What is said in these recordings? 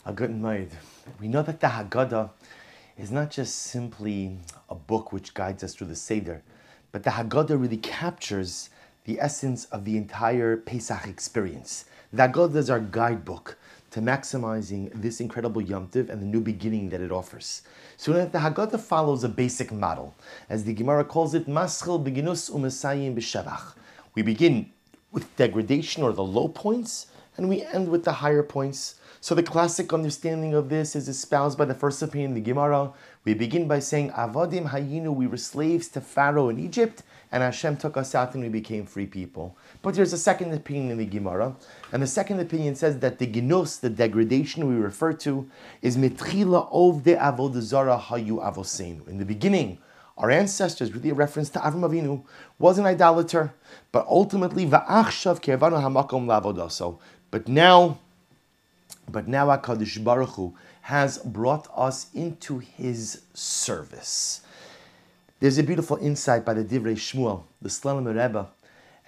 A good night. We know that the Haggadah is not just simply a book which guides us through the Seder, but the Haggadah really captures the essence of the entire Pesach experience. The Haggadah is our guidebook to maximizing this incredible Yom Tov and the new beginning that it offers. So that the Haggadah follows a basic model. As the Gemara calls it, Maschil beginus u'mesayim b'shevach. We begin with degradation or the low points, and we end with the higher points. So the classic understanding of this is espoused by the first opinion in the Gemara. We begin by saying, Avadim hayinu, we were slaves to Pharaoh in Egypt, and Hashem took us out and we became free people. But there's a second opinion in the Gemara, and the second opinion says that the ginus, the degradation we refer to, is mitchila ovde avodah zara hayu avoseinu. In the beginning, our ancestors, really a reference to Avram Avinu, was an idolater, but ultimately va'achshav kervanu hamakom lavodaso. But now HaKadosh Baruch Hu has brought us into His service. There's a beautiful insight by the Divrei Shmuel, the Slonim Rebbe,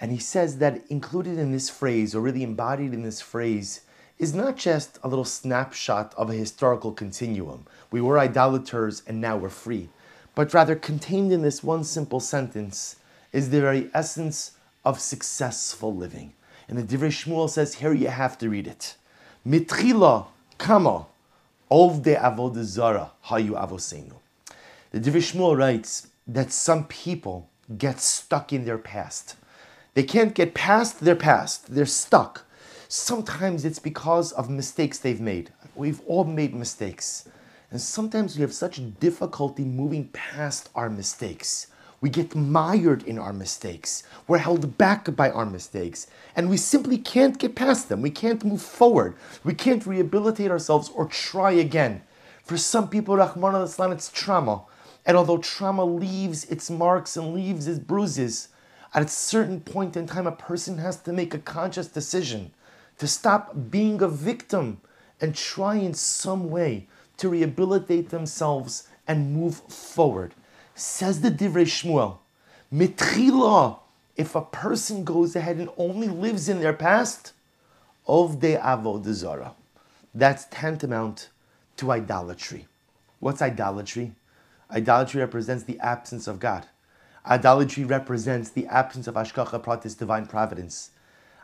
and he says that included in this phrase, or really embodied in this phrase, is not just a little snapshot of a historical continuum. We were idolaters and now we're free. But rather contained in this one simple sentence is the very essence of successful living. And the Divrei Shmuel says, here you have to read it. Mitchila kama ovde avodah zara hayu avoseinu. The Divrei Shmuel writes that some people get stuck in their past. They can't get past their past. They're stuck. Sometimes it's because of mistakes they've made. We've all made mistakes. And sometimes we have such difficulty moving past our mistakes. We get mired in our mistakes. We're held back by our mistakes. And we simply can't get past them. We can't move forward. We can't rehabilitate ourselves or try again. For some people, Rahman al-Islam, it's trauma. And although trauma leaves its marks and leaves its bruises, at a certain point in time, a person has to make a conscious decision to stop being a victim and try in some way to rehabilitate themselves and move forward. Says the Divrei Shmuel, mitchila, if a person goes ahead and only lives in their past, ovde avodah zara, that's tantamount to idolatry. What's idolatry? Idolatry represents the absence of God. Idolatry represents the absence of Hashgacha Pratis, divine providence.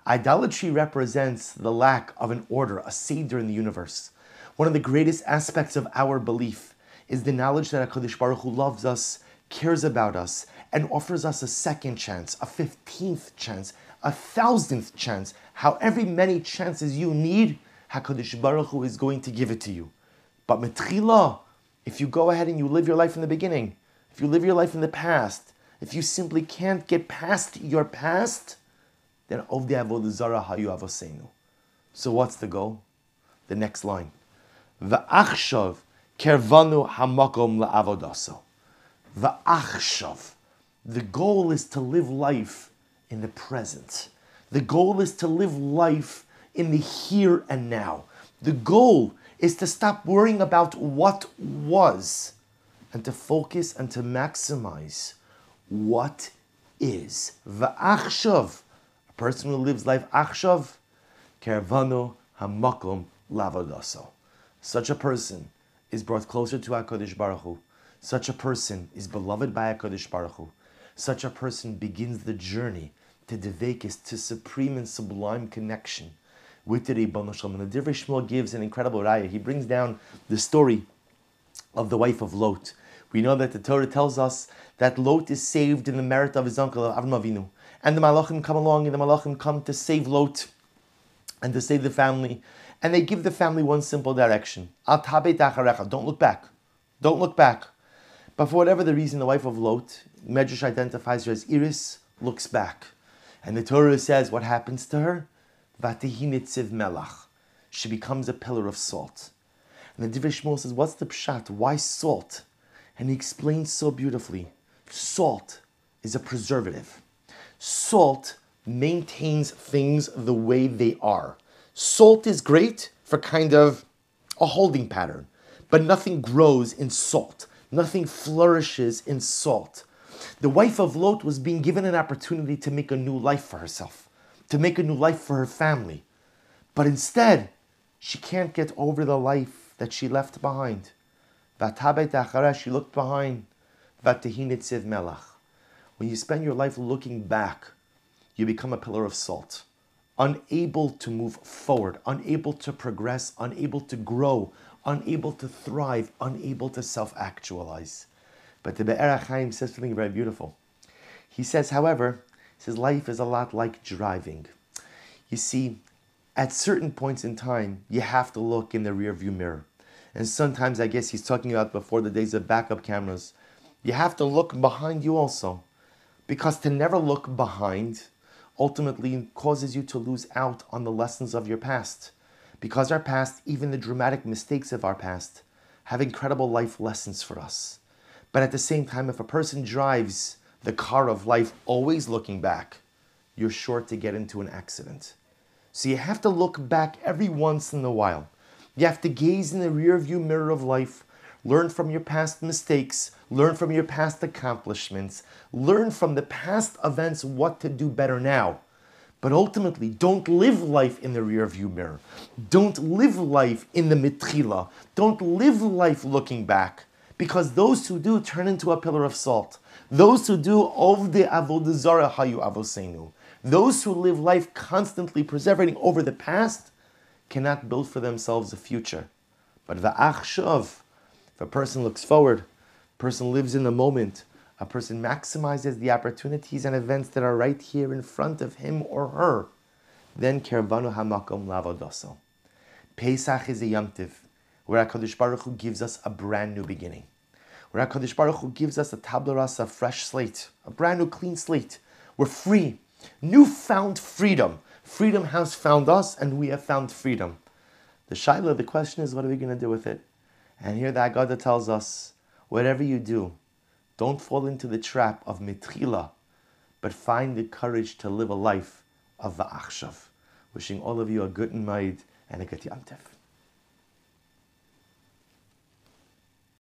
Idolatry represents the lack of an order, a seder in the universe. One of the greatest aspects of our belief is the knowledge that HaKadosh Baruch Hu loves us, cares about us, and offers us a second chance, a 15th chance, a 1,000th chance. However many chances you need, HaKadosh Baruch Hu is going to give it to you. But metchila, if you go ahead and you live your life in the beginning, if you live your life in the past, if you simply can't get past your past, then ovdei avodah zara hayu avoseinu. So what's the goal? The next line. Va'achshav kervanu hamakom la'avodaso. Va'achshav. The goal is to live life in the present. The goal is to live life in the here and now. The goal is to stop worrying about what was and to focus and to maximize what is. Va'achshav. A person who lives life achshav, kervanu hamakom la'avodaso. Such a person is brought closer to HaKadosh Baruch Hu. Such a person is beloved by HaKadosh Baruch Hu. Such a person begins the journey to Devekis, to supreme and sublime connection with the Ribbon Shalom. And the Divrei Shmuel gives an incredible raya. He brings down the story of the wife of Lot. We know that the Torah tells us that Lot is saved in the merit of his uncle Avram Avinu. And the Malachim come along, and the Malachim come to save Lot and to save the family. And they give the family one simple direction. Al tabeit acharecha. Don't look back. Don't look back. But for whatever the reason, the wife of Lot, Medrash identifies her as Iris, looks back. And the Torah says, what happens to her? Vatihi nitziv melach. She becomes a pillar of salt. And the Divrei Shmuel says, what's the pshat? Why salt? And he explains so beautifully. Salt is a preservative. Salt maintains things the way they are. Salt is great for kind of a holding pattern, but nothing grows in salt. Nothing flourishes in salt. The wife of Lot was being given an opportunity to make a new life for herself, to make a new life for her family. But instead, She can't get over the life that she left behind. She looked behind. When you spend your life looking back, you become a pillar of salt, unable to move forward, unable to progress, unable to grow, unable to thrive, unable to self-actualize. But the Be'er HaChaim says something very beautiful. He says, however, life is a lot like driving. You see, at certain points in time, you have to look in the rearview mirror. And sometimes, I guess he's talking about before the days of backup cameras, you have to look behind you also. Because to never look behind ultimately causes you to lose out on the lessons of your past. Because our past, even the dramatic mistakes of our past, have incredible life lessons for us. But at the same time, if a person drives the car of life always looking back, you're sure to get into an accident. So you have to look back every once in a while. You have to gaze in the rearview mirror of life, learn from your past mistakes, learn from your past accomplishments, learn from the past events what to do better now. But ultimately, don't live life in the rearview mirror. Don't live life in the mitchila. Don't live life looking back. Because those who do turn into a pillar of salt. Those who do ovde avodah zara hayu avosenu. Those who live life constantly perseverating over the past cannot build for themselves a future. But va'achshav, if a person looks forward, a person lives in the moment, a person maximizes the opportunities and events that are right here in front of him or her, then kervanu hamakom lavodaso. Pesach is a Yom Tiv, where HaKadosh Baruch Hu gives us a brand new beginning. Where HaKadosh Baruch Hu gives us a tabla rasa, a fresh slate, a brand new clean slate. We're free. Newfound freedom. Freedom has found us and we have found freedom. The shaila, the question is, what are we going to do with it? And here the Haggadah tells us, whatever you do, don't fall into the trap of mitchila, but find the courage to live a life of va'achshav. Wishing all of you a good night and a good Yom Tov.